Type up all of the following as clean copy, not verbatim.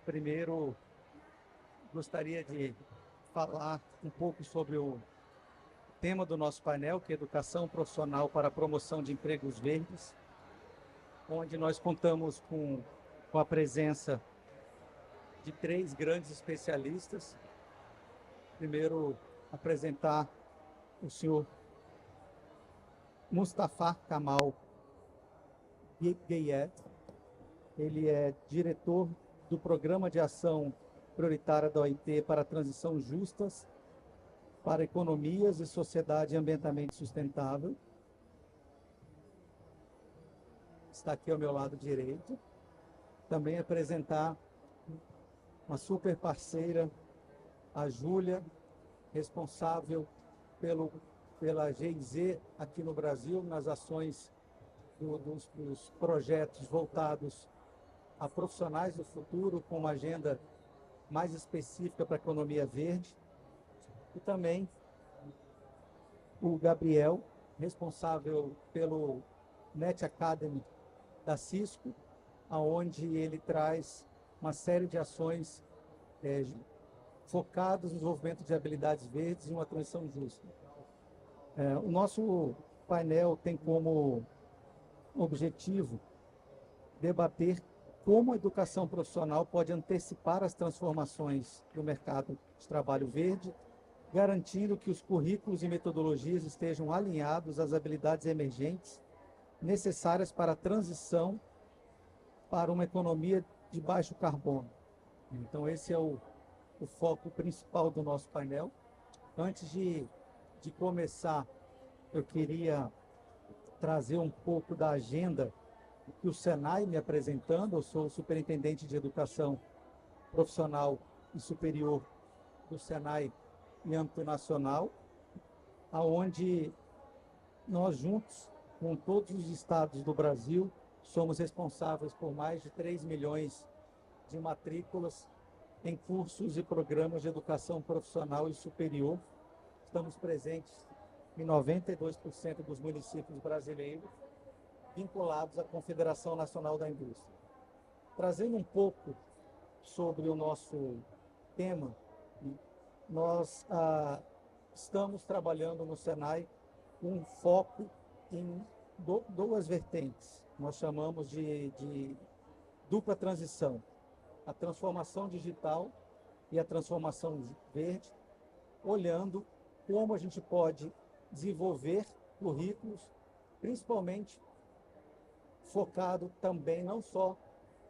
Primeiro, gostaria de falar um pouco sobre o tema do nosso painel, que é Educação Profissional para a Promoção de Empregos Verdes, onde nós contamos com a presença de 3 grandes especialistas. Primeiro, apresentar o senhor Mustafa Kamal Gayed. Ele é diretor do Programa de Ação Prioritária da OIT para a Transição Justas para Economias e Sociedade Ambientalmente Sustentável. Está aqui ao meu lado direito. Também apresentar uma super parceira, a Júlia, responsável pela GIZ aqui no Brasil, nas ações dos projetos voltados a profissionais do futuro, com uma agenda mais específica para a economia verde. E também o Gabriel, responsável pelo Net Academy da Cisco, onde ele traz uma série de ações focadas no desenvolvimento de habilidades verdes e uma transição justa. O nosso painel tem como objetivo debater como a educação profissional pode antecipar as transformações do mercado de trabalho verde, garantindo que os currículos e metodologias estejam alinhados às habilidades emergentes necessárias para a transição para uma economia de baixo carbono. Então, esse é o foco principal do nosso painel. Antes de começar, eu queria trazer um pouco da agenda que o Senai me apresentando. Eu sou o superintendente de Educação Profissional e Superior do Senai em âmbito nacional, aonde nós juntos, com todos os estados do Brasil, somos responsáveis por mais de 3 milhões de matrículas em cursos e programas de educação profissional e superior. Estamos presentes em 92% dos municípios brasileiros, vinculados à Confederação Nacional da Indústria. Trazendo um pouco sobre o nosso tema, nós estamos trabalhando no Senai com um foco em 2 vertentes. Nós chamamos de dupla transição: a transformação digital e a transformação verde, olhando como a gente pode desenvolver currículos, principalmente focado também não só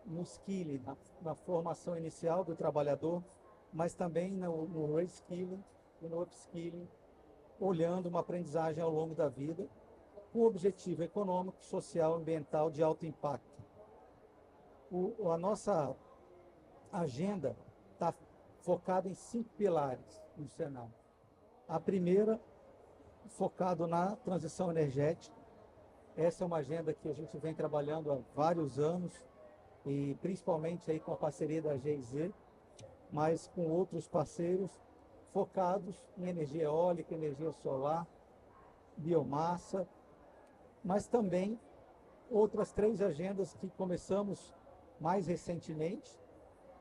no skilling, na formação inicial do trabalhador, mas também no reskilling e no upskilling, olhando uma aprendizagem ao longo da vida, com objetivo econômico, social, ambiental de alto impacto. A nossa agenda está focada em 5 pilares no Senai. A primeira, focado na transição energética. Essa é uma agenda que a gente vem trabalhando há vários anos, e principalmente aí com a parceria da GIZ, mas com outros parceiros focados em energia eólica, energia solar, biomassa, mas também outras 3 agendas que começamos mais recentemente: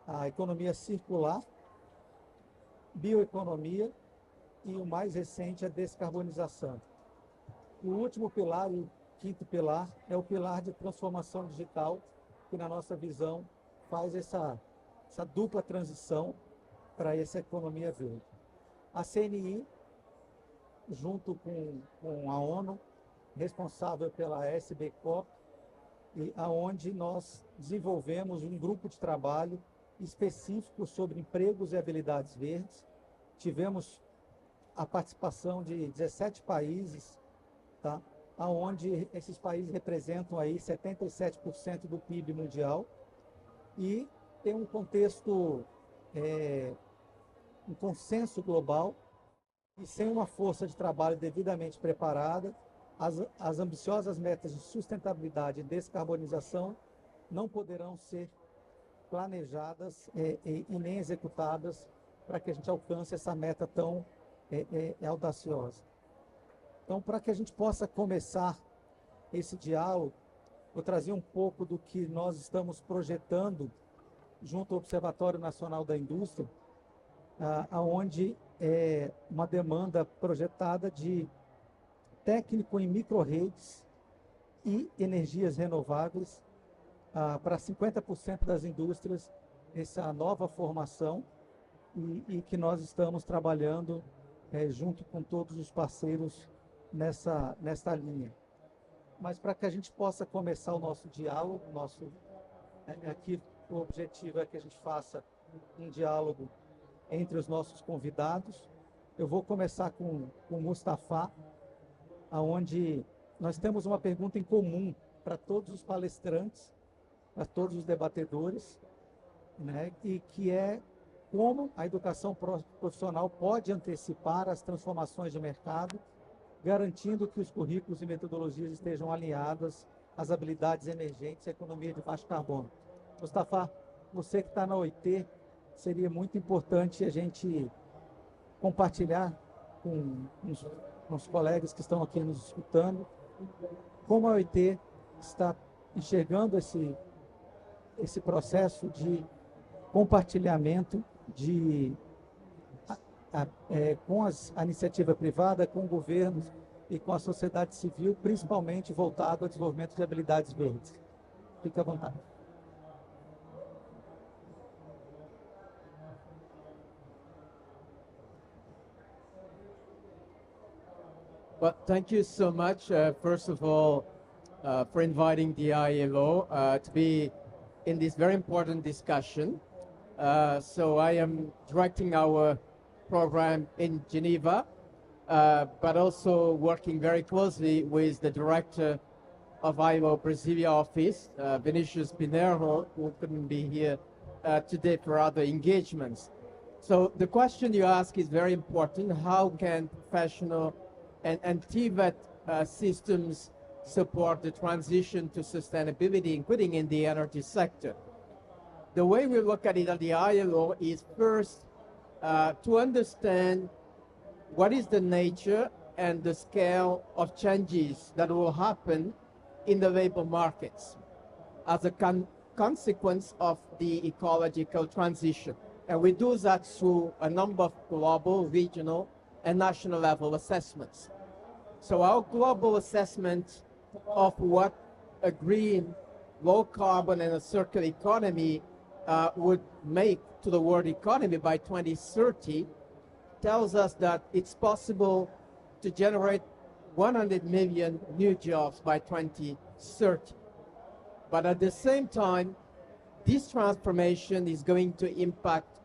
a economia circular, bioeconomia e o mais recente, a descarbonização. O último pilar, o 5º pilar, é o pilar de transformação digital, que na nossa visão faz essa dupla transição para essa economia verde. A CNI, junto com a ONU, responsável pela SBCOP, e aonde nós desenvolvemos um grupo de trabalho específico sobre empregos e habilidades verdes. Tivemos a participação de 17 países, tá? Aonde esses países representam aí 77% do PIB mundial, e tem um contexto, um consenso global, e sem uma força de trabalho devidamente preparada, as ambiciosas metas de sustentabilidade e descarbonização não poderão ser planejadas e nem executadas para que a gente alcance essa meta tão audaciosa. Então, para que a gente possa começar esse diálogo, vou trazer um pouco do que nós estamos projetando junto ao Observatório Nacional da Indústria, onde é uma demanda projetada de técnico em micro-redes e energias renováveis para 50% das indústrias, essa nova formação, e que nós estamos trabalhando junto com todos os parceiros nessa linha. Mas para que a gente possa começar o nosso diálogo, aqui o objetivo é que a gente faça um diálogo entre os nossos convidados. Eu vou começar com o Mustafa, onde nós temos uma pergunta em comum para todos os palestrantes, para todos os debatedores, né, e que é como a educação profissional pode antecipar as transformações de mercado, garantindo que os currículos e metodologias estejam alinhadas às habilidades emergentes e à economia de baixo carbono. Mustafa, você que está na OIT, seria muito importante a gente compartilhar com os colegas que estão aqui nos escutando como a OIT está enxergando esse processo de compartilhamento com a iniciativa privada, com governos e com a sociedade civil, principalmente voltado ao desenvolvimento de habilidades verdes. Fique à vontade. Well, thank you so much, first of all, for inviting the ILO to be in this very important discussion. So I am directing our program in Geneva, but also working very closely with the director of ILO Brasilia office, Vinicius Pinheiro, who couldn't be here today for other engagements. So the question you ask is very important. How can professional and TVET systems support the transition to sustainability, including in the energy sector? The way we look at it at the ILO is first to understand what is the nature and the scale of changes that will happen in the labor markets as a consequence of the ecological transition. And we do that through a number of global, regional, and national level assessments. So our global assessment of what a green, low carbon, and a circular economy would make to the world economy by 2030 tells us that it's possible to generate 100 million new jobs by 2030. But at the same time, this transformation is going to impact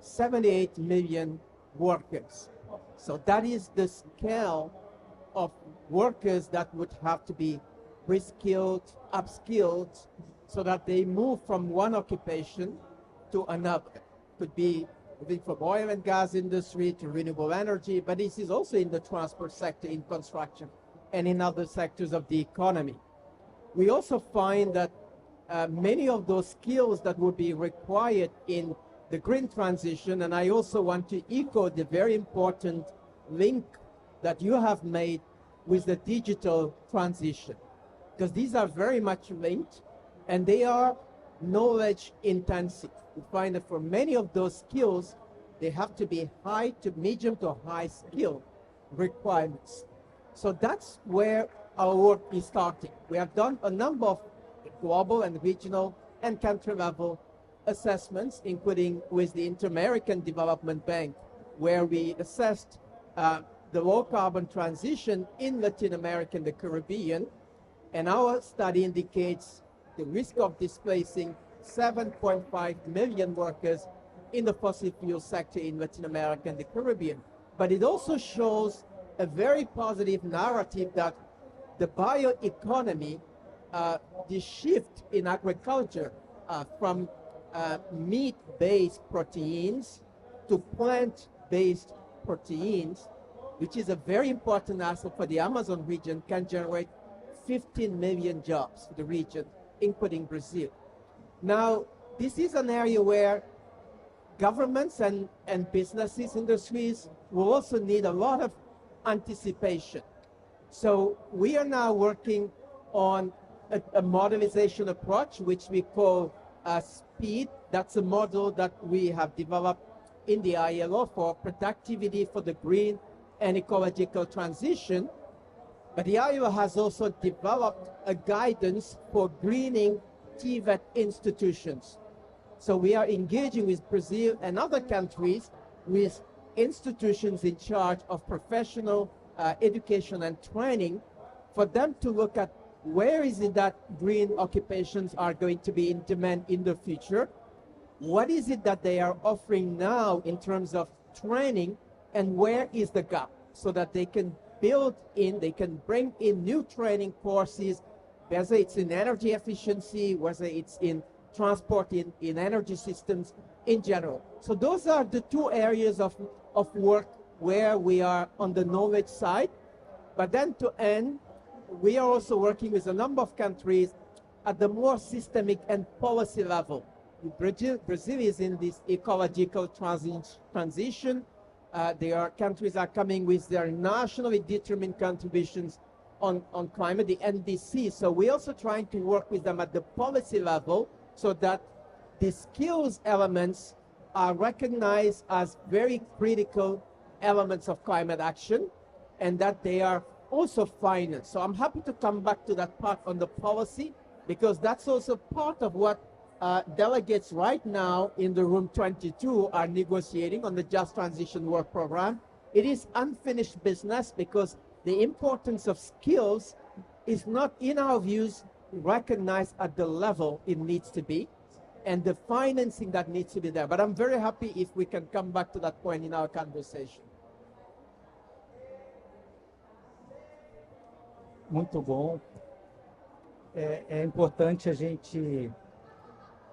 78 million workers. So that is the scale of workers that would have to be reskilled, upskilled, so that they move from one occupation to another. Could be moving from oil and gas industry to renewable energy, but this is also in the transport sector, in construction, and in other sectors of the economy. We also find that many of those skills that would be required in the green transition, and I also want to echo the very important link that you have made with the digital transition, because these are very much linked and they are knowledge intensive. We find that for many of those skills, they have to be high to medium to high skill requirements. So that's where our work is starting. We have done a number of global and regional and country level assessments, including with the Inter-American Development Bank, where we assessed the low carbon transition in Latin America and the Caribbean. And our study indicates the risk of displacing 7.5 million workers in the fossil fuel sector in Latin America and the Caribbean. But it also shows a very positive narrative that the bioeconomy, the shift in agriculture from meat-based proteins to plant-based proteins, which is a very important asset for the Amazon region, can generate 15 million jobs for the region, including Brazil. Now, this is an area where governments and businesses, industries will also need a lot of anticipation. So we are now working on a modelization approach, which we call speed. That's a model that we have developed in the ILO for productivity for the green and ecological transition. But the ILO has also developed a guidance for greening TVET institutions. So we are engaging with Brazil and other countries with institutions in charge of professional education and training for them to look at where is it that green occupations are going to be in demand in the future. What is it that they are offering now in terms of training, and where is the gap, so that they can build in, they can bring in new training courses, whether it's in energy efficiency, whether it's in transport, in energy systems in general. So those are the two areas of work where we are on the knowledge side. But then to end, we are also working with a number of countries at the more systemic and policy level. Brazil is in this ecological transition. Countries are coming with their nationally determined contributions on climate, the NDC. So we're also trying to work with them at the policy level so that the skills elements are recognized as very critical elements of climate action, and that they are also financed. So I'm happy to come back to that part on the policy, because that's also part of what delegates right now in the room 22 are negotiating on the Just Transition Work Program. It is unfinished business, because the importance of skills is not, in our views, recognized at the level it needs to be, and the financing that needs to be there. But I'm very happy if we can come back to that point in our conversation. Muito bom. É importante a gente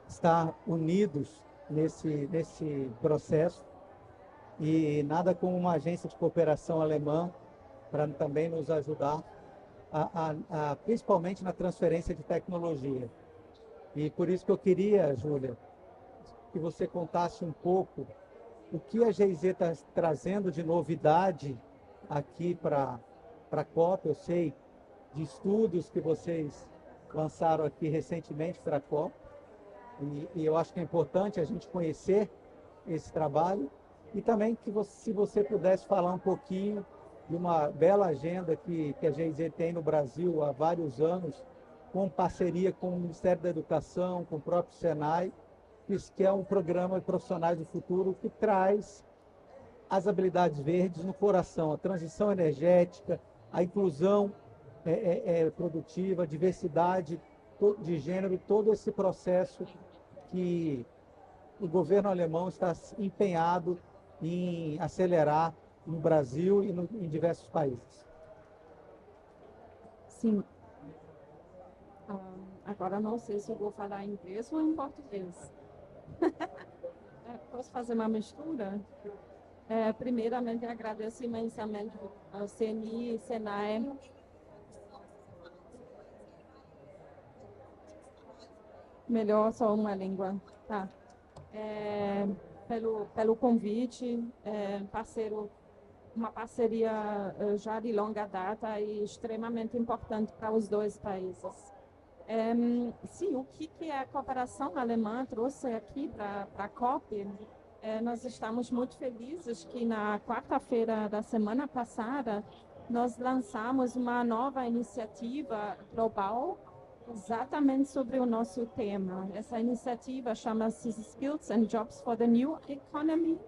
estar unidos nesse processo, e nada como uma agência de cooperação alemã para também nos ajudar, principalmente na transferência de tecnologia. E por isso que eu queria, Júlia, que você contasse um pouco o que a GIZ está trazendo de novidade aqui para a COP. Eu sei de estudos que vocês lançaram aqui recentemente para a COP, e eu acho que é importante a gente conhecer esse trabalho, e também que se você pudesse falar um pouquinho de uma bela agenda que a GIZ tem no Brasil há vários anos, com parceria com o Ministério da Educação, com o próprio Senai, que é um programa de profissionais do futuro que traz as habilidades verdes no coração, a transição energética, a inclusão produtiva, a diversidade de gênero, todo esse processo que o governo alemão está empenhado em acelerar no Brasil e em diversos países. Sim. Agora não sei se eu vou falar em inglês ou em português. Posso fazer uma mistura? Primeiramente, agradeço imensamente ao CNI e Senai melhor só uma língua, tá? Pelo convite, uma parceria já de longa data e extremamente importante para os dois países. Sim, o que a cooperação alemã trouxe aqui para a COP, nós estamos muito felizes que na quarta-feira da semana passada nós lançamos uma nova iniciativa global exatamente sobre o nosso tema. Essa iniciativa chama-se Skills and Jobs for the New Economy,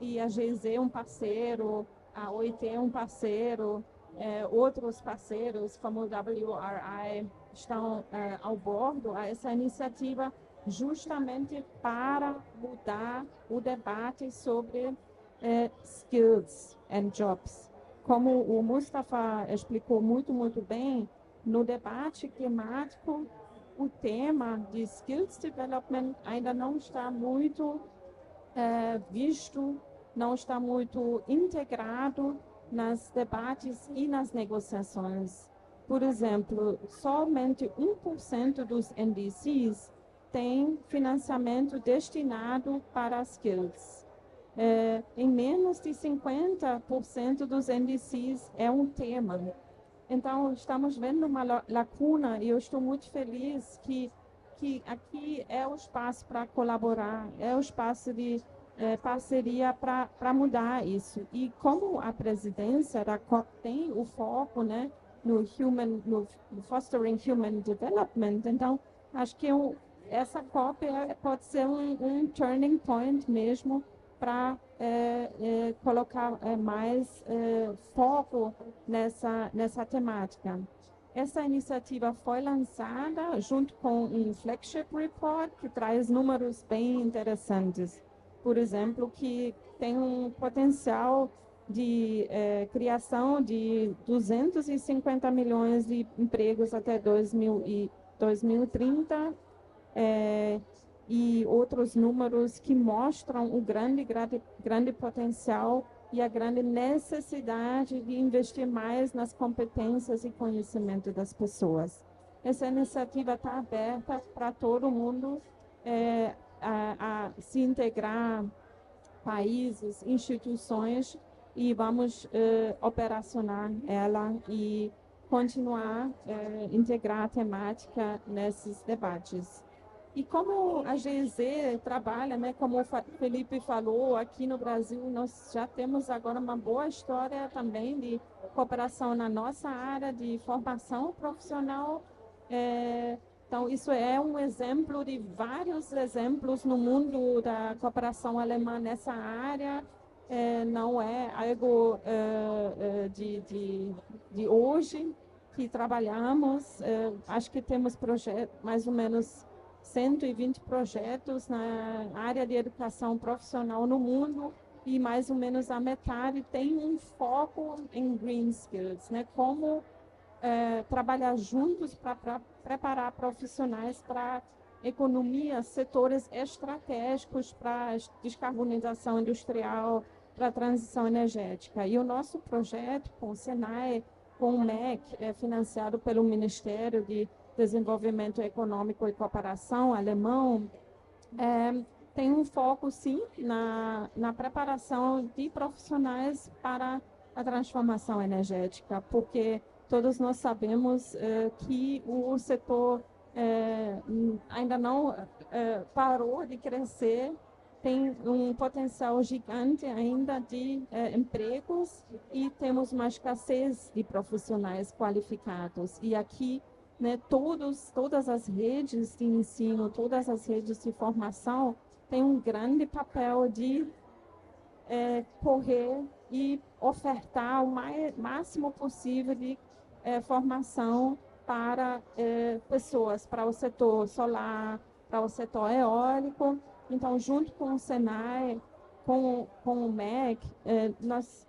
e a GIZ é um parceiro, a OIT é um parceiro, outros parceiros como o WRI estão ao bordo a essa iniciativa, justamente para mudar o debate sobre skills and jobs. Como o Mustafa explicou muito bem, no debate climático, o tema de skills development ainda não está muito visto, não está muito integrado nas debates e nas negociações. Por exemplo, somente 1% dos NDCs tem financiamento destinado para skills. Em menos de 50% dos NDCs é um tema. Então, estamos vendo uma lacuna, e eu estou muito feliz que que aqui é o espaço para colaborar, é o espaço de parceria para mudar isso. E como a presidência da COP tem o foco, né, no Fostering Human Development, então acho que essa COP pode ser um turning point mesmo para colocar mais foco nessa temática. Essa iniciativa foi lançada junto com um flagship report que traz números bem interessantes. Por exemplo, que tem um potencial de criação de 250 milhões de empregos até 2030, e outros números que mostram o grande potencial e a grande necessidade de investir mais nas competências e conhecimento das pessoas. Essa iniciativa está aberta para todo mundo a se integrar, países, instituições, e vamos operacionar ela e continuar a integrar a temática nesses debates. E como a GZ trabalha, né, como o Felipe falou, aqui no Brasil nós já temos agora uma boa história também de cooperação na nossa área de formação profissional. Então, isso é um exemplo de vários exemplos no mundo da cooperação alemã nessa área. Não é algo de hoje que trabalhamos. Acho que temos projetos, mais ou menos 120 projetos na área de educação profissional no mundo, e mais ou menos a metade tem um foco em green skills, né? Como trabalhar juntos para preparar profissionais para economia, setores estratégicos para a descarbonização industrial, para a transição energética. E o nosso projeto com o Senai, com o MEC, financiado pelo Ministério de Desenvolvimento Econômico e Cooperação alemão, tem um foco, sim, na preparação de profissionais para a transformação energética, porque todos nós sabemos que o setor ainda não parou de crescer, tem um potencial gigante ainda de empregos, e temos uma escassez de profissionais qualificados. E aqui, né, todas as redes de ensino, todas as redes de formação têm um grande papel de correr e ofertar o máximo possível de formação para pessoas, para o setor solar, para o setor eólico. Então, junto com o Senai, com o MEC, nós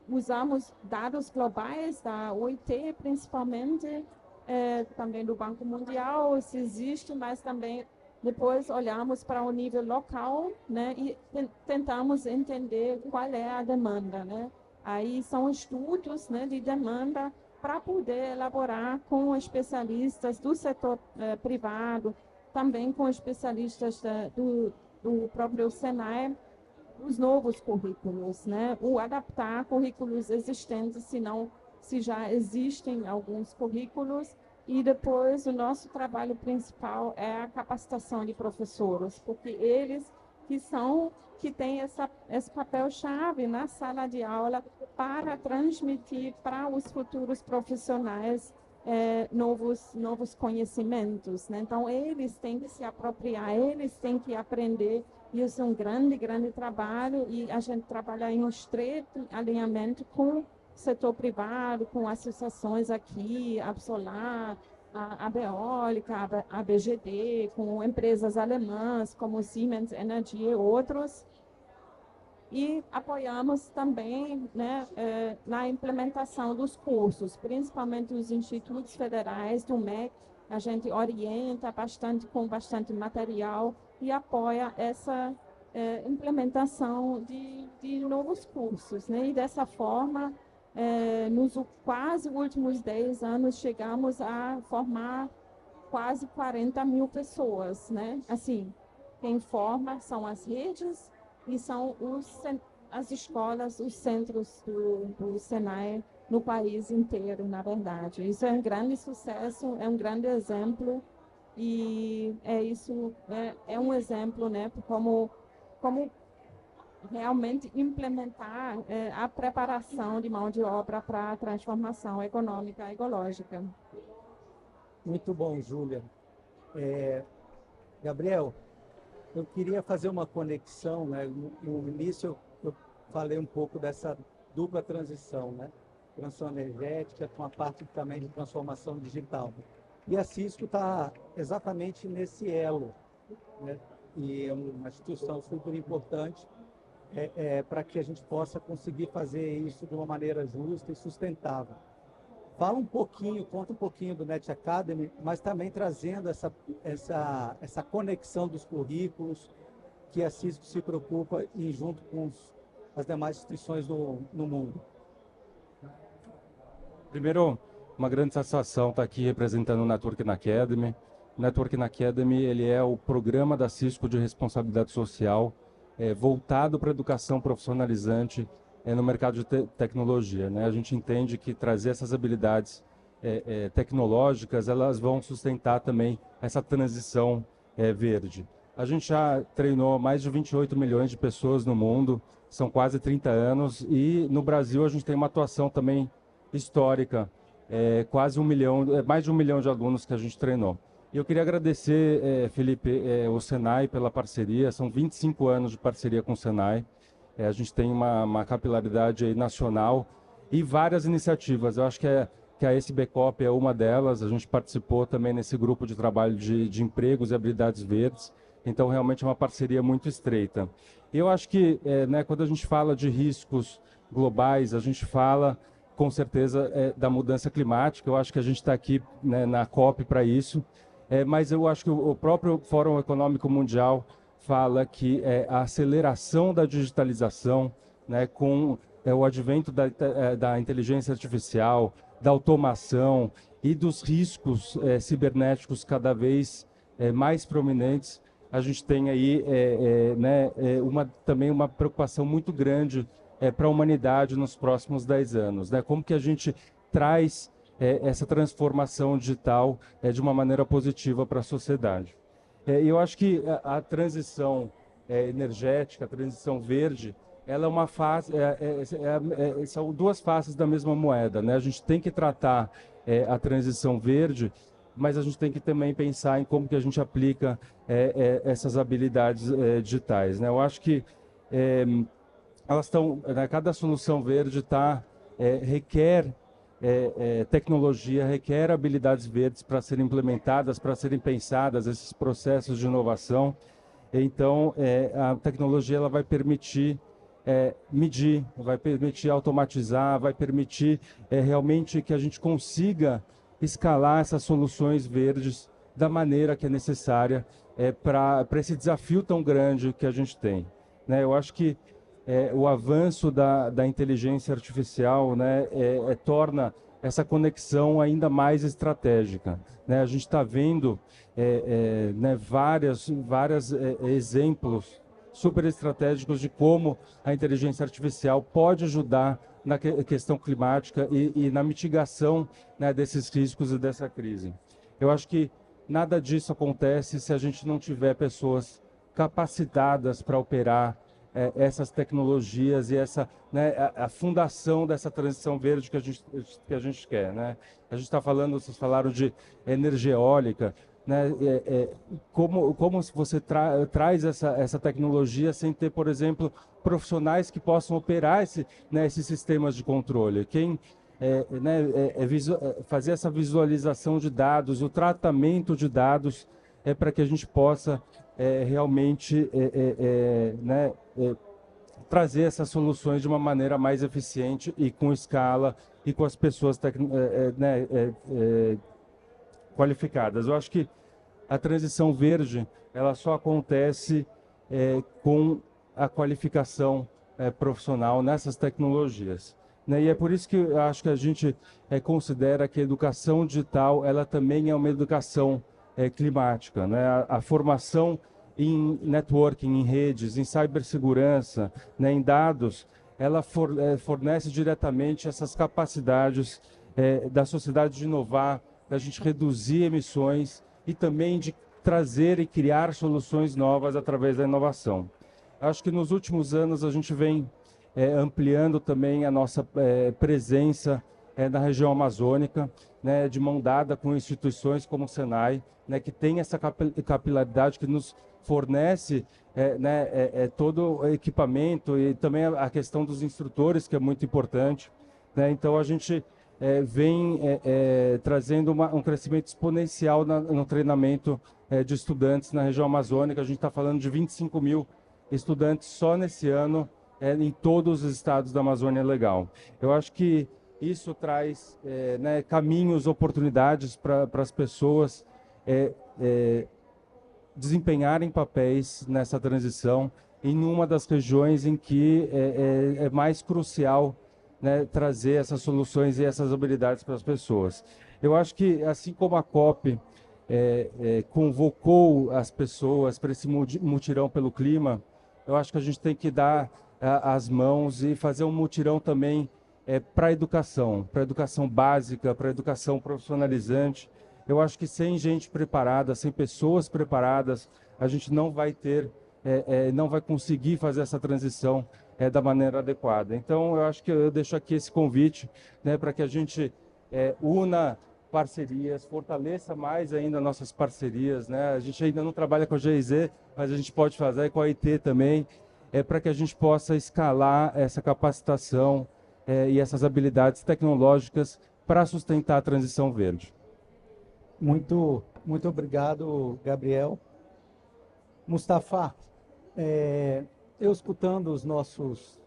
usamos dados globais da OIT, principalmente, também do Banco Mundial, se existe, mas também depois olhamos para o nível local, né, e tentamos entender qual é a demanda, né? Aí são estudos, né, de demanda para poder elaborar com especialistas do setor privado, também com especialistas do próprio Senai, os novos currículos, né? O adaptar currículos existentes, se já existem alguns currículos. E depois o nosso trabalho principal é a capacitação de professores, porque eles que têm esse papel-chave na sala de aula para transmitir para os futuros profissionais novos conhecimentos, né? Então, eles têm que se apropriar, eles têm que aprender. E isso é um grande trabalho, e a gente trabalha em um estreito alinhamento com o setor privado, com associações aqui, a Absolar, a Beólica, a BGD, com empresas alemãs como Siemens Energy e outros. E apoiamos também, né, na implementação dos cursos, principalmente os institutos federais do MEC. A gente orienta com bastante material e apoia essa implementação de novos cursos, né? E dessa forma, nos quase últimos 10 anos, chegamos a formar quase 40 mil pessoas, né? Assim, quem forma são as redes e são as escolas, os centros do Senai no país inteiro, na verdade. Isso é um grande sucesso, é um grande exemplo, E isso é um exemplo, né, de como realmente implementar a preparação de mão de obra para a transformação econômica e ecológica. Muito bom, Júlia. Gabriel, eu queria fazer uma conexão, né? No início eu falei um pouco dessa dupla transição, né? Transição energética com a parte também de transformação digital. E a Cisco está exatamente nesse elo, né? E é uma instituição super importante para que a gente possa conseguir fazer isso de uma maneira justa e sustentável. Fala um pouquinho, conta um pouquinho do Net Academy, mas também trazendo essa conexão dos currículos que a Cisco se preocupa em junto com as demais instituições no mundo. Primeiro, uma grande satisfação estar aqui representando o Networking Academy. O Networking Academy ele é o programa da Cisco de responsabilidade social voltado para a educação profissionalizante no mercado de tecnologia, né? A gente entende que trazer essas habilidades tecnológicas, elas vão sustentar também essa transição verde. A gente já treinou mais de 28 milhões de pessoas no mundo, são quase 30 anos, e no Brasil a gente tem uma atuação também histórica, quase 1 milhão, mais de 1 milhão de alunos que a gente treinou. E eu queria agradecer, Felipe, o Senai pela parceria, são 25 anos de parceria com o Senai. A gente tem uma capilaridade aí nacional e várias iniciativas. Eu acho que a SBCOP é uma delas. A gente participou também nesse grupo de trabalho de empregos e habilidades verdes. Então, realmente é uma parceria muito estreita. Eu acho que, né, quando a gente fala de riscos globais, a gente fala, com certeza, da mudança climática. Eu acho que a gente está aqui, né, na COP para isso. Mas eu acho que o próprio Fórum Econômico Mundial fala que a aceleração da digitalização, né, com o advento da inteligência artificial, da automação e dos riscos cibernéticos cada vez mais prominentes, a gente tem aí né, também uma preocupação muito grande para a humanidade nos próximos 10 anos. Né? Como que a gente traz essa transformação digital de uma maneira positiva para a sociedade. Eu acho que a transição energética, a transição verde, ela é uma fase, são duas faces da mesma moeda, né? A gente tem que tratar a transição verde, mas a gente tem que também pensar em como que a gente aplica essas habilidades digitais, né? Eu acho que elas estão, né, cada solução verde requer tecnologia, requer habilidades verdes para serem implementadas, para serem pensadas, esses processos de inovação. Então, a tecnologia ela vai permitir medir, vai permitir automatizar, vai permitir realmente que a gente consiga escalar essas soluções verdes da maneira que é necessária para esse desafio tão grande que a gente tem. Né? Eu acho que o avanço da inteligência artificial, né, torna essa conexão ainda mais estratégica. Né? A gente está vendo né, vários exemplos super estratégicos de como a inteligência artificial pode ajudar na questão climática e na mitigação, né, desses riscos e dessa crise. Eu acho que nada disso acontece se a gente não tiver pessoas capacitadas para operar essas tecnologias e né, a fundação dessa transição verde que a gente quer. Né? A gente está falando, vocês falaram de energia eólica, né? Como você traz essa tecnologia sem ter, por exemplo, profissionais que possam operar né, esses sistemas de controle? Quem né, fazer essa visualização de dados, o tratamento de dados para que a gente possa realmente né, trazer essas soluções de uma maneira mais eficiente e com escala e com as pessoas né, qualificadas. Eu acho que a transição verde ela só acontece com a qualificação profissional nessas tecnologias. Né? E é por isso que eu acho que a gente considera que a educação digital ela também é uma educação climática. Né? A formação em networking, em redes, em cibersegurança, né, em dados, ela fornece diretamente essas capacidades da sociedade de inovar, da gente reduzir emissões e também de trazer e criar soluções novas através da inovação. Acho que nos últimos anos a gente vem ampliando também a nossa presença na região amazônica, né, de mão dada com instituições como o Senai, né, que tem essa capilaridade, que nos fornece todo o equipamento e também a questão dos instrutores, que é muito importante, né? Então a gente vem trazendo um crescimento exponencial no treinamento de estudantes na região amazônica. A gente está falando de 25 mil estudantes só nesse ano em todos os estados da Amazônia Legal. Eu acho que isso traz caminhos, oportunidades para as pessoas desempenharem papéis nessa transição em uma das regiões em que é mais crucial, né, trazer essas soluções e essas habilidades para as pessoas. Eu acho que, assim como a COP convocou as pessoas para esse mutirão pelo clima, eu acho que a gente tem que dar as mãos e fazer um mutirão também para a educação básica, para a educação profissionalizante. Eu acho que sem gente preparada, sem pessoas preparadas, a gente não vai ter, não vai conseguir fazer essa transição da maneira adequada. Então, eu acho que eu deixo aqui esse convite, né, para que a gente una parcerias, fortaleça mais ainda nossas parcerias, né? A gente ainda não trabalha com a GIZ, mas a gente pode fazer com a IT também, para que a gente possa escalar essa capacitação e essas habilidades tecnológicas para sustentar a transição verde. Muito obrigado, Gabriel. Mustafa, eu escutando os nossos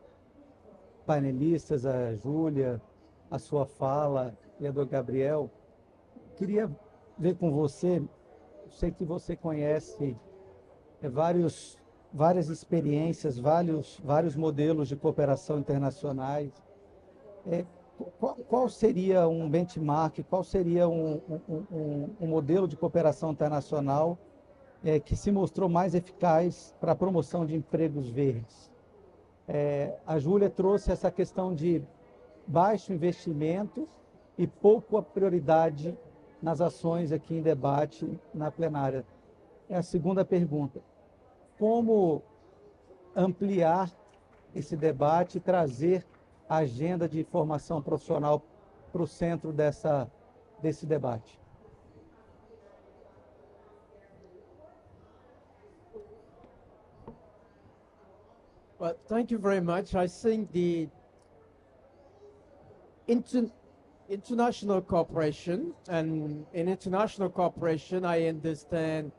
painelistas, a Júlia, a sua fala e a do Gabriel, queria ver com você, eu sei que você conhece várias experiências, vários modelos de cooperação internacionais. Qual seria um benchmark, qual seria um modelo de cooperação internacional que se mostrou mais eficaz para a promoção de empregos verdes? A Júlia trouxe essa questão de baixo investimento e pouca prioridade nas ações aqui em debate na plenária. É a segunda pergunta. Como ampliar esse debate e trazer a agenda de formação profissional para o centro desse debate? Well, thank you very much. I think the international cooperation, and in international cooperation, I understand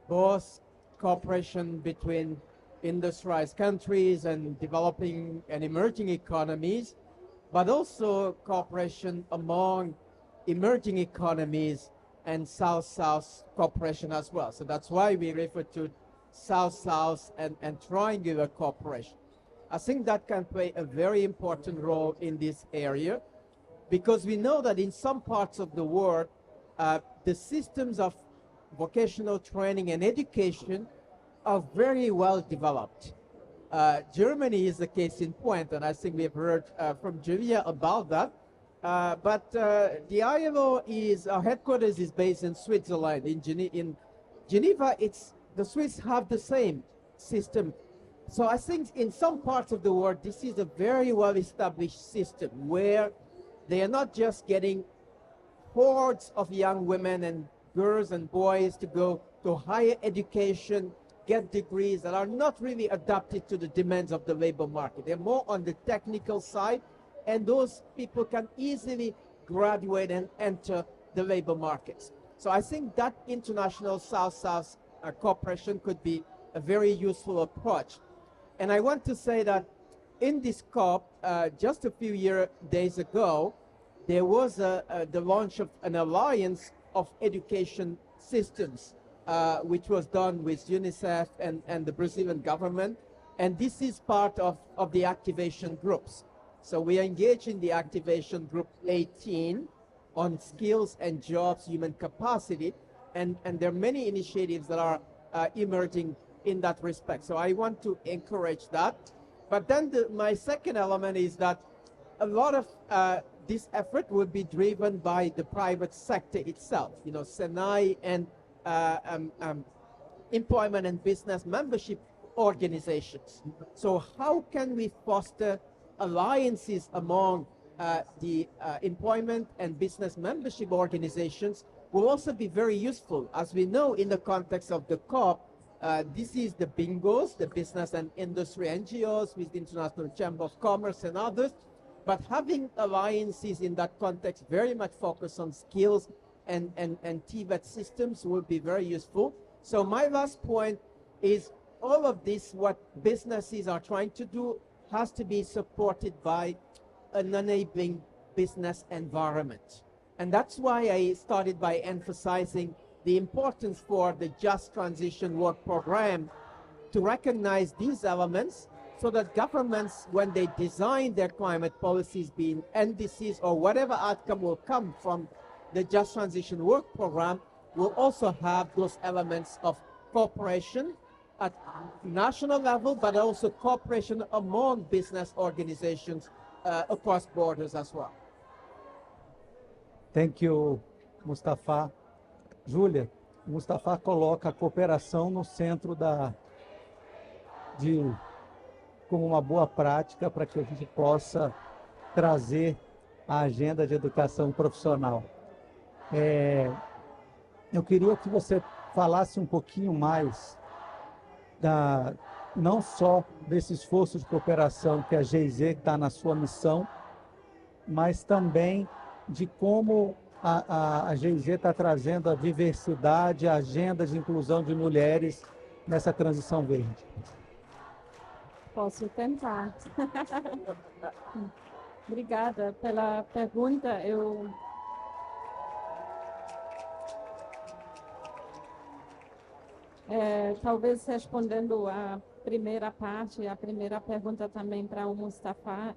both cooperation between industrialized countries and developing and emerging economies, but also cooperation among emerging economies and South-South cooperation as well. So that's why we refer to South-South and triangular cooperation. I think that can play a very important role in this area, because we know that in some parts of the world, the systems of vocational training and education are very well developed. Germany is the case in point, and I think we've heard from Julia about that. But the ILO our headquarters is based in Switzerland. In Geneva, the Swiss have the same system. So I think in some parts of the world, this is a very well-established system where they are not just getting hordes of young women and girls and boys to go to higher education, get degrees that are not really adapted to the demands of the labor market. They're more on the technical side, and those people can easily graduate and enter the labor markets. So I think that international South-South cooperation could be a very useful approach. And I want to say that in this COP, just a few days ago, there was the launch of an alliance of education systems, which was done with UNICEF and the Brazilian government. And this is part of the activation groups. So we are engaged in the activation group 18 on skills and jobs, human capacity, and there are many initiatives that are emerging in that respect. So I want to encourage that. But then my second element is that a lot of this effort will be driven by the private sector itself. You know, Senai and employment and business membership organizations. So how can we foster alliances among the employment and business membership organizations will also be very useful. As we know, in the context of the COP, this is the BINGOs, the business and industry NGOs with the International Chamber of Commerce and others, but having alliances in that context very much focused on skills and TVET systems will be very useful. So my last point is all of this, what businesses are trying to do, has to be supported by an enabling business environment. And that's why I started by emphasizing the importance for the Just Transition Work Program to recognize these elements so that governments, when they design their climate policies, being NDCs or whatever outcome will come from the Just Transition Work Program, will also have those elements of cooperation at national level, but also cooperation among business organizations across borders as well. Thank you, Mustafa. Júlia, Mustafa coloca a cooperação no centro como uma boa prática para que a gente possa trazer a agenda de educação profissional. Eu queria que você falasse um pouquinho mais não só desse esforço de cooperação que a GIZ está na sua missão, mas também de como a GIZ está trazendo a diversidade, a agenda de inclusão de mulheres nessa transição verde. Posso tentar. Obrigada pela pergunta. Talvez respondendo a primeira parte, a primeira pergunta também para o Mustafa,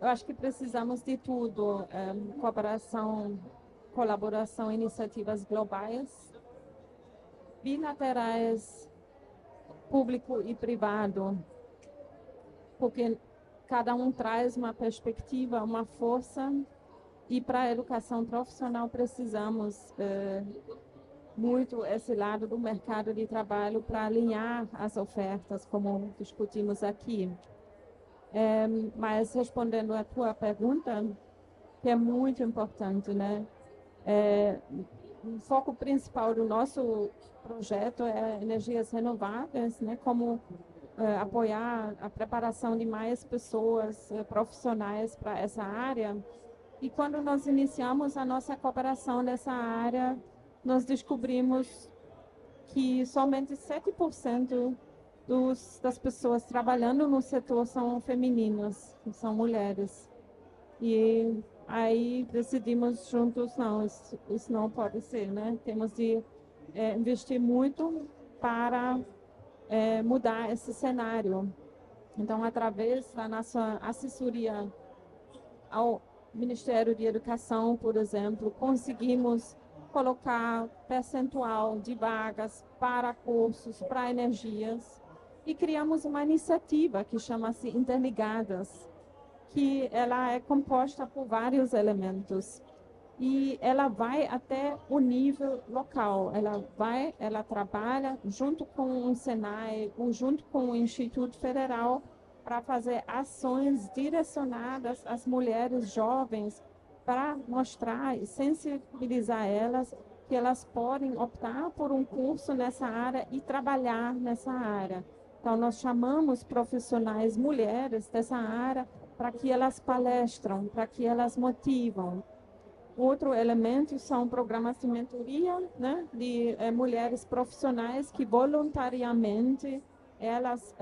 eu acho que precisamos de tudo, cooperação, colaboração, iniciativas globais, bilaterais, público e privado, porque cada um traz uma perspectiva, uma força, e para a educação profissional precisamos muito esse lado do mercado de trabalho para alinhar as ofertas, como discutimos aqui. Mas respondendo à tua pergunta, que é muito importante, né? O foco principal do nosso projeto é energias renováveis, né? Como apoiar a preparação de mais pessoas profissionais para essa área. E quando nós iniciamos a nossa cooperação nessa área, nós descobrimos que somente 7% das pessoas trabalhando no setor são femininas, são mulheres. E aí decidimos juntos, não, isso não pode ser, né? Temos de investir muito para mudar esse cenário. Então, através da nossa assessoria ao Ministério de Educação, por exemplo, conseguimos colocar percentual de vagas para cursos, para energias, e criamos uma iniciativa que chama-se Interligadas, que ela é composta por vários elementos e ela vai até o nível local. Ela trabalha junto com o Senai, junto com o Instituto Federal, para fazer ações direcionadas às mulheres jovens, para mostrar e sensibilizar elas que elas podem optar por um curso nessa área e trabalhar nessa área. Então, nós chamamos profissionais mulheres dessa área para que elas palestram, para que elas motivam. Outro elemento são programas de mentoria, né, de mulheres profissionais que voluntariamente elas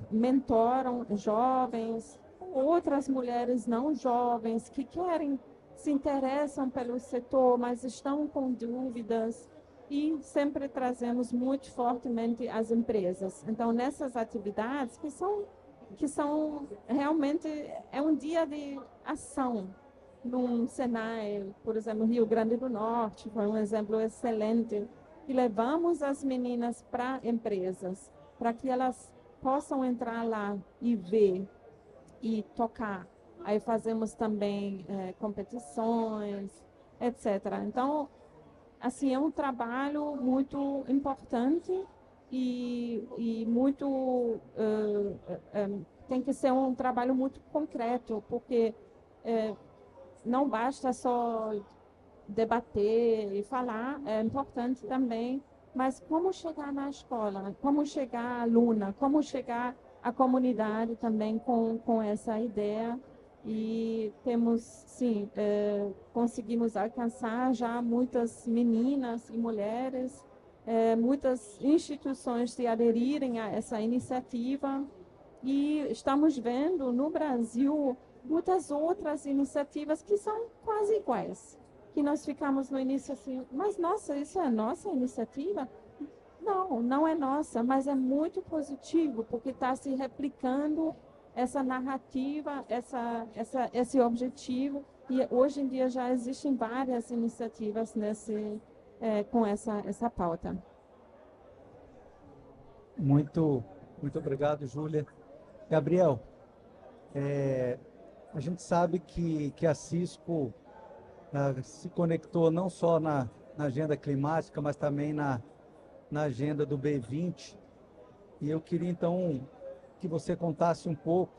mentoram jovens, outras mulheres não jovens que se interessam pelo setor, mas estão com dúvidas, e sempre trazemos muito fortemente as empresas. Então, nessas atividades que são realmente um dia de ação. Num Senai, por exemplo, Rio Grande do Norte, foi um exemplo excelente, que levamos as meninas para empresas, para que elas possam entrar lá e ver e tocar. Aí fazemos também competições, etc. Então, assim, é um trabalho muito importante e muito tem que ser um trabalho muito concreto, porque não basta só debater e falar, é importante também, mas como chegar na escola, como chegar à aluna, como chegar à comunidade também com essa ideia. E temos, sim, conseguimos alcançar já muitas meninas e mulheres, muitas instituições se aderirem a essa iniciativa. E estamos vendo no Brasil muitas outras iniciativas que são quase iguais. Que nós ficamos no início assim, mas nossa, isso é nossa iniciativa? Não, não é nossa, mas é muito positivo, porque está se replicando essa narrativa, esse objetivo. E hoje em dia já existem várias iniciativas com essa pauta. Muito obrigado, Júlia. Gabriel, a gente sabe que a Cisco se conectou não só na agenda climática, mas também na agenda do B20. E eu queria, então, que você contasse um pouco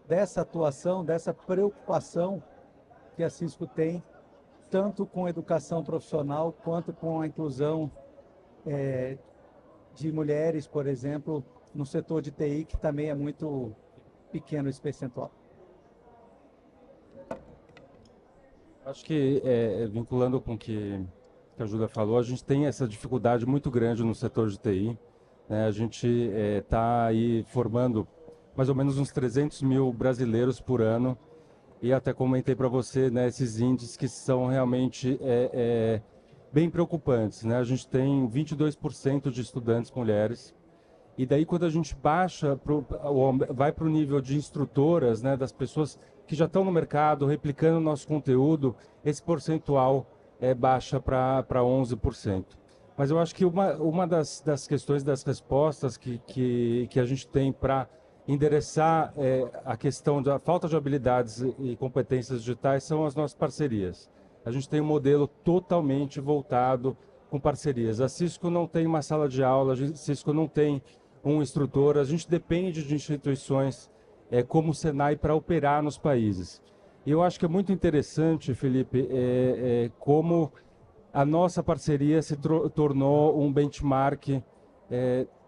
dessa atuação, dessa preocupação que a Cisco tem, tanto com a educação profissional, quanto com a inclusão de mulheres, por exemplo, no setor de TI, que também é muito pequeno esse percentual. Acho que, vinculando com o que a Júlia falou, a gente tem essa dificuldade muito grande no setor de TI. Né? A gente está aí formando mais ou menos uns 300 mil brasileiros por ano. E até comentei para você, né, esses índices que são realmente bem preocupantes. Né? A gente tem 22% de estudantes mulheres. E daí, quando a gente vai para o nível de instrutoras, né, das pessoas que já estão no mercado, replicando o nosso conteúdo, esse percentual baixa para 11%. Mas eu acho que uma das questões, das respostas que a gente tem para endereçar a questão da falta de habilidades e competências digitais são as nossas parcerias. A gente tem um modelo totalmente voltado com parcerias. A Cisco não tem uma sala de aula, a Cisco não tem um instrutor, a gente depende de instituições como o Senai para operar nos países. E eu acho que é muito interessante, Felipe, como a nossa parceria se tornou um benchmark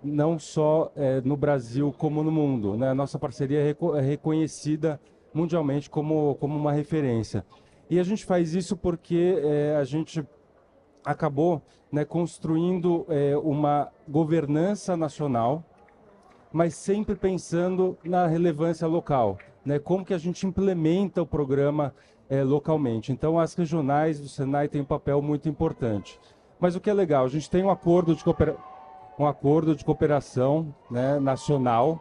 não só no Brasil como no mundo. Né? A nossa parceria é reconhecida mundialmente como uma referência. E a gente faz isso porque a gente acabou, né, construindo uma governança nacional, mas sempre pensando na relevância local, né? Como que a gente implementa o programa localmente. Então, as regionais do Senai têm um papel muito importante. Mas o que é legal, a gente tem um acordo de cooperação, né, nacional,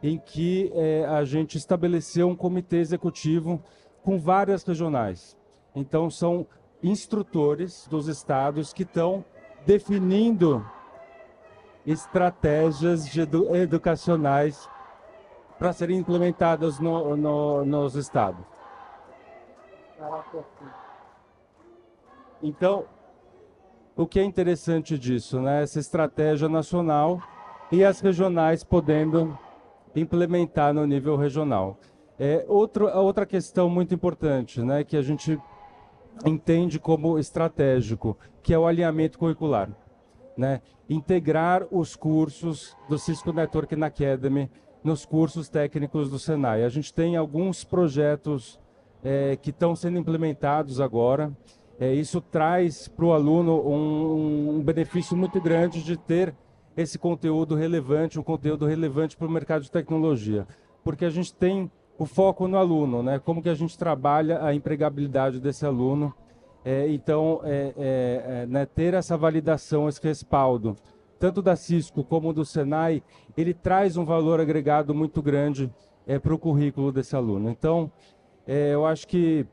em que a gente estabeleceu um comitê executivo com várias regionais. Então, são instrutores dos estados que estão definindo estratégias educacionais para serem implementadas nos estados. Então, o que é interessante disso, né? Essa estratégia nacional e as regionais podendo implementar no nível regional. Outra questão muito importante, né, que a gente entende como estratégico, que é o alinhamento curricular. Né? Integrar os cursos do Cisco Networking Academy nos cursos técnicos do Senai. A gente tem alguns projetos que estão sendo implementados agora. Isso traz para o aluno um benefício muito grande de ter esse conteúdo relevante, um conteúdo relevante para o mercado de tecnologia, porque a gente tem o foco no aluno, né? Como que a gente trabalha a empregabilidade desse aluno. Então, né, ter essa validação, esse respaldo, tanto da Cisco como do Senai, ele traz um valor agregado muito grande para o currículo desse aluno. Então, eu acho que,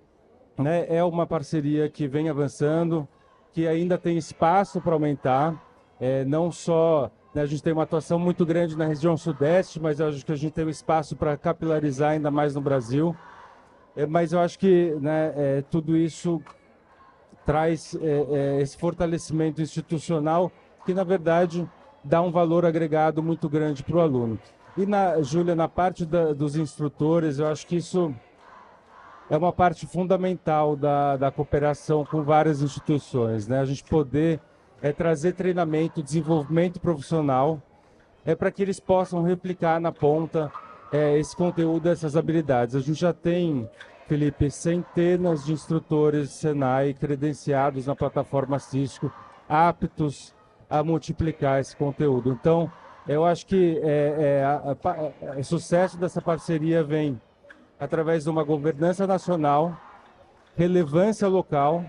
né, é uma parceria que vem avançando, que ainda tem espaço para aumentar, não só, né, a gente tem uma atuação muito grande na região sudeste, mas eu acho que a gente tem um espaço para capilarizar ainda mais no Brasil. Mas eu acho que, né, tudo isso traz esse fortalecimento institucional que, na verdade, dá um valor agregado muito grande para o aluno. E, Júlia, na parte dos instrutores, eu acho que isso é uma parte fundamental da cooperação com várias instituições, né? A gente poder trazer treinamento, desenvolvimento profissional, para que eles possam replicar na ponta esse conteúdo, essas habilidades. A gente já tem, Felipe, centenas de instrutores Senai credenciados na plataforma Cisco, aptos a multiplicar esse conteúdo. Então, eu acho que o sucesso dessa parceria vem através de uma governança nacional, relevância local,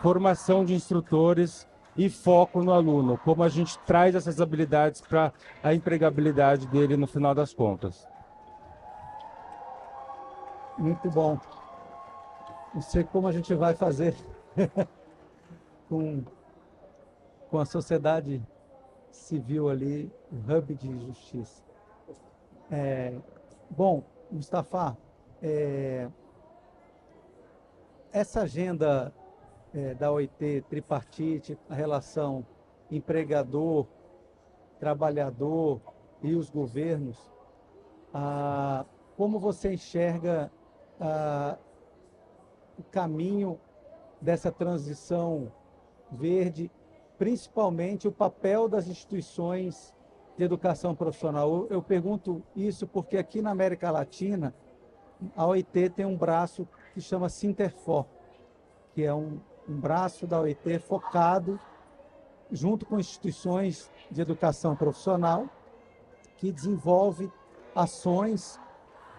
formação de instrutores e foco no aluno, como a gente traz essas habilidades para a empregabilidade dele no final das contas. Muito bom. Não sei como a gente vai fazer com a sociedade civil ali, o hub de justiça. Bom, Mustafa, essa agenda da OIT tripartite, a relação empregador, trabalhador e os governos, como você enxerga o caminho dessa transição verde, principalmente o papel das instituições de educação profissional? Eu pergunto isso porque aqui na América Latina, a OIT tem um braço que chama Sinterfor, que é um braço da OIT focado, junto com instituições de educação profissional, que desenvolve ações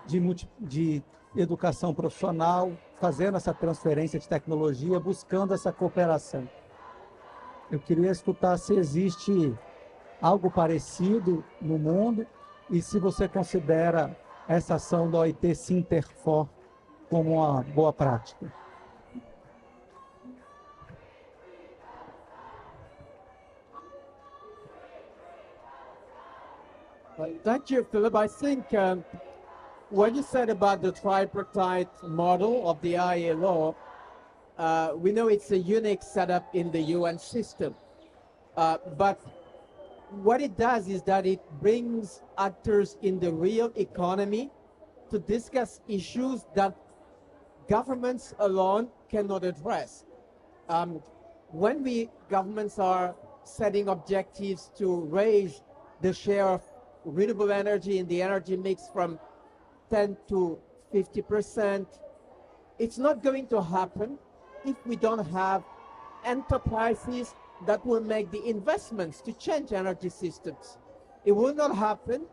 de educação profissional, fazendo essa transferência de tecnologia, buscando essa cooperação. Eu queria escutar se existe algo parecido no mundo e se você considera essa ação da OIT Sinterfor como uma boa prática. Thank you, Philip. I think what you said about the tripartite model of the ILO, we know it's a unique setup in the UN system. But what it does is that it brings actors in the real economy to discuss issues that governments alone cannot address. When governments are setting objectives to raise the share of renewable energy in the energy mix from 10 to 50%, it's not going to happen if we don't have enterprises that will make the investments to change energy systems. It will not happen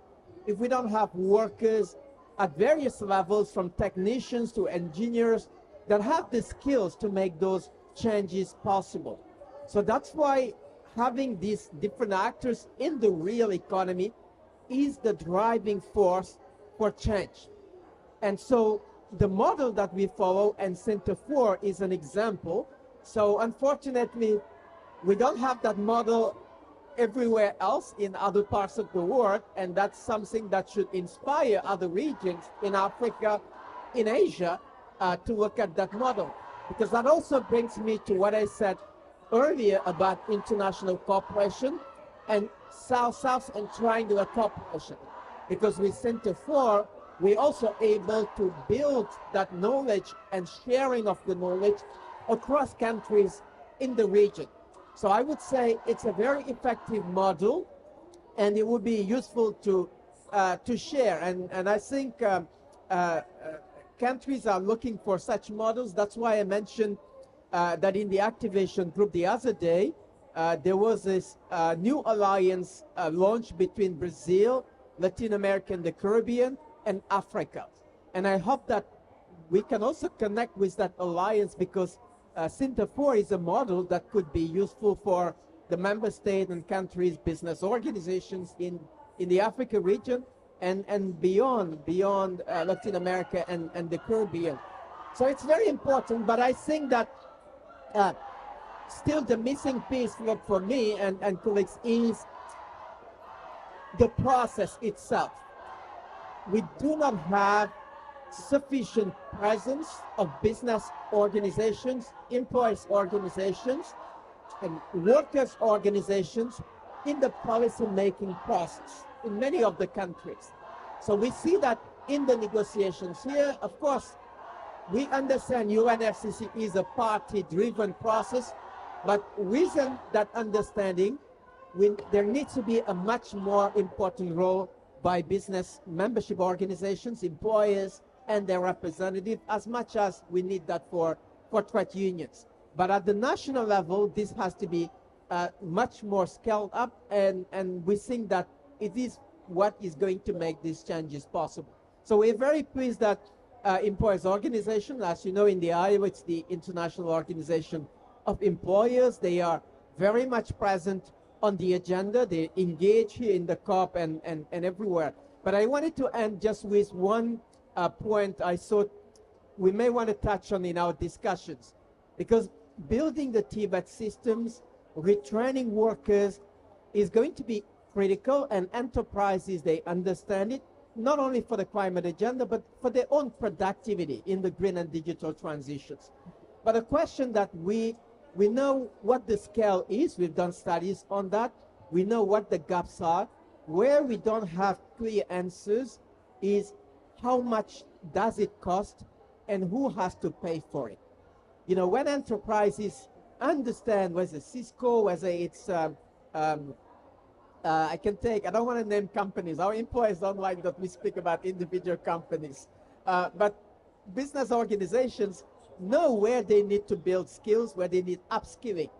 if we don't have workers at various levels, from technicians to engineers, that have the skills to make those changes possible. So that's why having these different actors in the real economy is the driving force for change. And so the model that we follow, and Sinterfor is an example. So unfortunately, we don't have that model everywhere else in other parts of the world, and that's something that should inspire other regions in Africa, in Asia, to look at that model. Because that also brings me to what I said earlier about international cooperation and South-South and triangular cooperation. Because with Sinterfor, we're also able to build that knowledge and sharing of the knowledge across countries in the region. So I would say it's a very effective model, and it would be useful to share. And I think countries are looking for such models. That's why I mentioned that in the activation group the other day, there was this new alliance launched between Brazil, Latin America, and the Caribbean, and Africa. And I hope that we can also connect with that alliance, because Sinterfor is a model that could be useful for the member state and countries, business organizations in the Africa region and beyond Latin America and the Caribbean. So it's very important, but I think that still the missing piece for me and colleagues is the process itself. We do not have sufficient presence of business organizations, employees organizations, and workers organizations in the policy making process in many of the countries. So we see that in the negotiations here. Of course, we understand UNFCCC is a party-driven process, but within that understanding, there needs to be a much more important role by business membership organizations, employers, and their representatives, as much as we need that for trade unions. But at the national level, this has to be much more scaled up, and we think that it is what is going to make these changes possible. So we're very pleased that employers organization, as you know, in the ILO, it's the International Organization of Employers. They are very much present on the agenda. They engage here in the COP and everywhere. But I wanted to end just with one point I thought we may want to touch on in our discussions, because building the TVET systems, retraining workers is going to be critical, and enterprises, they understand it, not only for the climate agenda, but for their own productivity in the green and digital transitions. But a question that we know what the scale is, we've done studies on that, we know what the gaps are. Where we don't have clear answers is how much does it cost and who has to pay for it. You know, when enterprises understand, whether Cisco, whether it's I don't want to name companies. Our employees don't like that we speak about individual companies. But business organizations know where they need to build skills, where they need upskilling.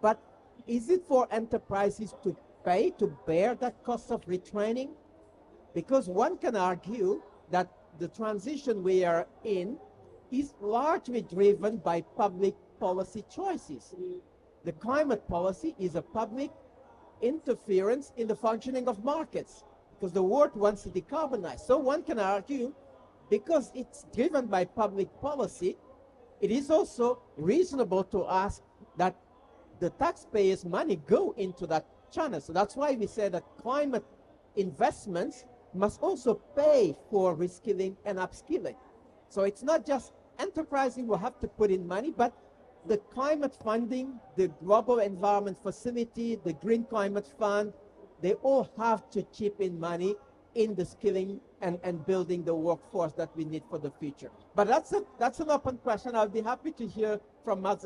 But is it for enterprises to pay, to bear that cost of retraining? Because one can argue that the transition we are in is largely driven by public policy choices. The climate policy is a public interference in the functioning of markets, because the world wants to decarbonize. So one can argue, because it's driven by public policy, it is also reasonable to ask that the taxpayers' money go into that channel. So that's why we say that climate investments must also pay for reskilling and upskilling. So it's not just enterprising will have to put in money, but the climate funding, the Global Environment Facility, the Green Climate Fund, they all have to chip in money in the skilling and building the workforce that we need for the future. But that's an open question. I'll be happy to hear from our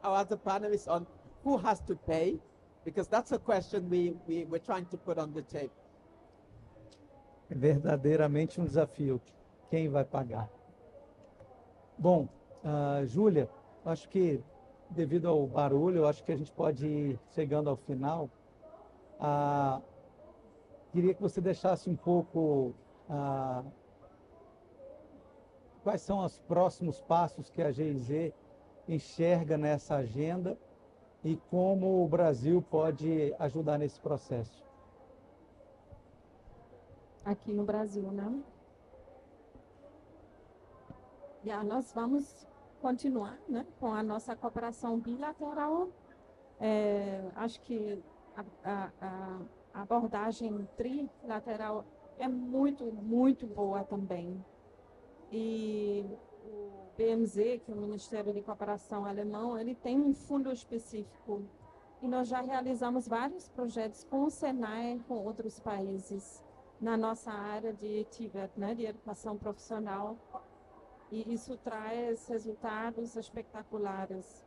other panelists on who has to pay, because that's a question we're trying to put on the table. É verdadeiramente um desafio. Quem vai pagar? Bom, Júlia, acho que devido ao barulho, acho que a gente pode ir chegando ao final. Queria que você deixasse um pouco quais são os próximos passos que a GIZ enxerga nessa agenda e como o Brasil pode ajudar nesse processo. Aqui no Brasil, né? Nós vamos continuar, né, com a nossa cooperação bilateral. Acho que a abordagem trilateral é muito, muito boa também. E o BMZ, que é o Ministério de Cooperação Alemão, ele tem um fundo específico. E nós já realizamos vários projetos com o Senai, com outros países, na nossa área de TVET, né, de educação profissional. E isso traz resultados espetaculares.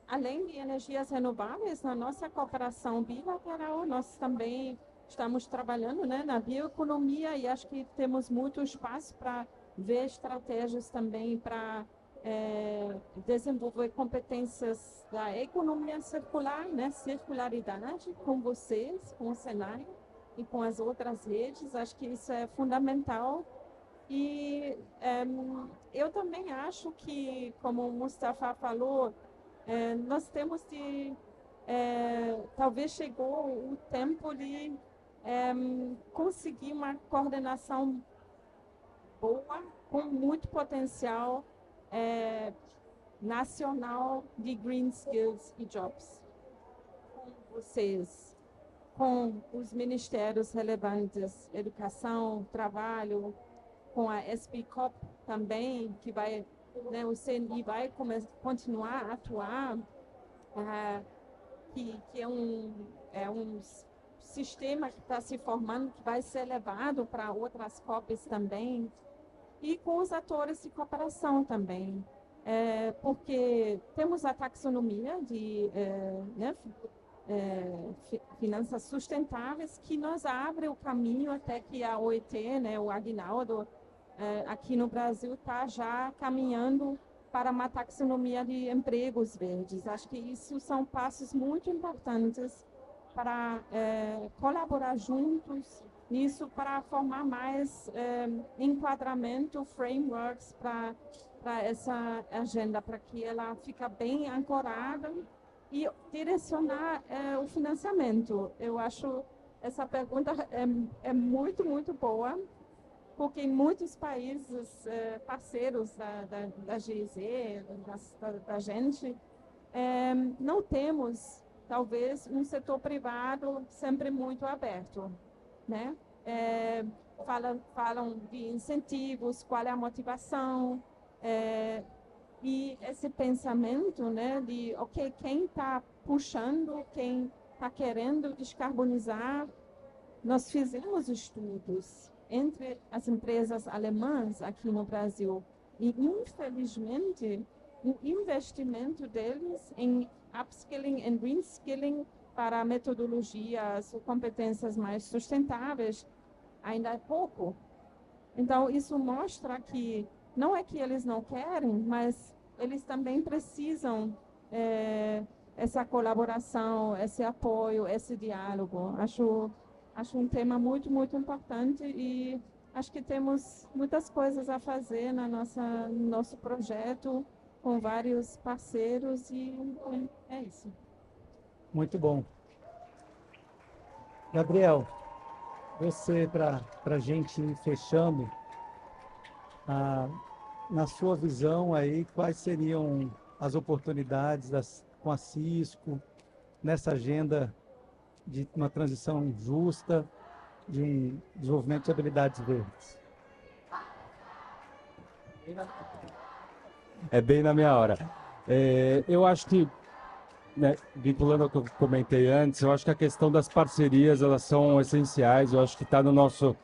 Além de energias renováveis, na nossa cooperação bilateral, nós também estamos trabalhando, né, na bioeconomia, e acho que temos muito espaço para ver estratégias também para desenvolver competências da economia circular, né, circularidade, com vocês, com o Senai e com as outras redes. Acho que isso é fundamental. E eu também acho que, como o Mustafa falou, nós temos de, talvez chegou o tempo de conseguir uma coordenação boa, com muito potencial nacional de Green Skills e Jobs. Com vocês, com os ministérios relevantes, educação, trabalho, com a SBCOP também, que vai, né, o CNI vai continuar a atuar, que é um sistema que está se formando, que vai ser levado para outras COPs também, e com os atores de cooperação também, porque temos a taxonomia de finanças sustentáveis que nos abre o caminho até que a OIT, né, o Aguinaldo, aqui no Brasil está já caminhando para uma taxonomia de empregos verdes. Acho que isso são passos muito importantes para colaborar juntos nisso, para formar mais enquadramento, frameworks para essa agenda, para que ela fique bem ancorada e direcionar o financiamento. Eu acho essa pergunta é muito, muito boa, porque em muitos países parceiros da GIZ, da gente, não temos, talvez, um setor privado sempre muito aberto, né? Falam de incentivos, qual é a motivação, e esse pensamento, né, de, ok, quem está puxando, quem está querendo descarbonizar. Nós fizemos estudos entre as empresas alemãs aqui no Brasil e, infelizmente, o investimento deles em upskilling e reskilling para metodologias ou competências mais sustentáveis ainda é pouco. Então, isso mostra que não é que eles não querem, mas eles também precisam essa colaboração, esse apoio, esse diálogo. Acho um tema muito, muito importante e acho que temos muitas coisas a fazer no nosso projeto com vários parceiros e é isso. Muito bom. Gabriel, você, para a gente ir fechando, na sua visão aí, quais seriam as oportunidades com a Cisco nessa agenda de uma transição justa, de um desenvolvimento de habilidades verdes? É bem na minha hora. Eu acho que, né, vinculando ao que eu comentei antes, eu acho que a questão das parcerias, elas são essenciais. Eu acho que está no nosso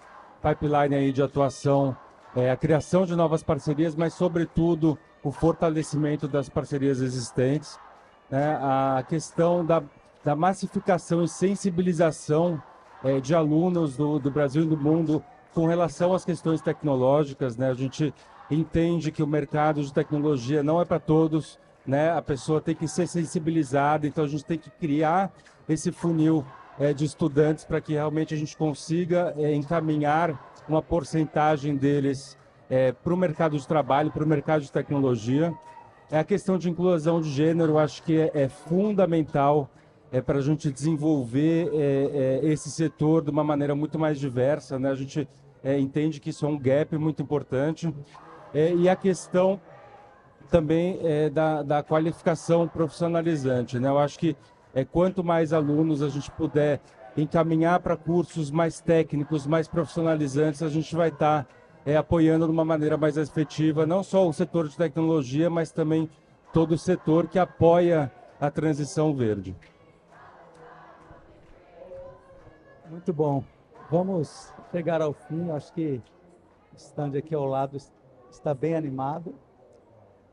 pipeline aí de atuação, a criação de novas parcerias, mas, sobretudo, o fortalecimento das parcerias existentes, né? A questão da massificação e sensibilização de alunos do Brasil e do mundo com relação às questões tecnológicas, né? A gente entende que o mercado de tecnologia não é para todos, né? A pessoa tem que ser sensibilizada, então a gente tem que criar esse funil de estudantes para que realmente a gente consiga encaminhar uma porcentagem deles para o mercado de trabalho, para o mercado de tecnologia. A questão de inclusão de gênero, acho que é fundamental para a gente desenvolver esse setor de uma maneira muito mais diversa, né? A gente entende que isso é um gap muito importante. E a questão também da qualificação profissionalizante, né? Eu acho que quanto mais alunos a gente puder encaminhar para cursos mais técnicos, mais profissionalizantes, a gente vai estar apoiando de uma maneira mais efetiva, não só o setor de tecnologia, mas também todo o setor que apoia a transição verde. Muito bom. Vamos chegar ao fim. Acho que o stand aqui ao lado está bem animado.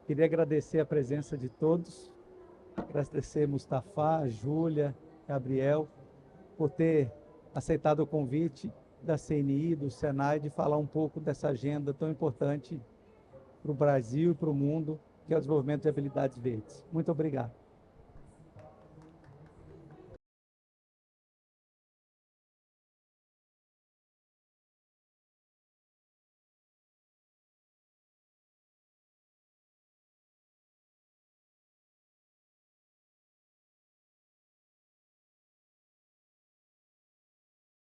Queria agradecer a presença de todos, agradecer Mustafa, Júlia, Gabriel, por ter aceitado o convite da CNI, do Senai, de falar um pouco dessa agenda tão importante para o Brasil e para o mundo, que é o desenvolvimento de habilidades verdes. Muito obrigado.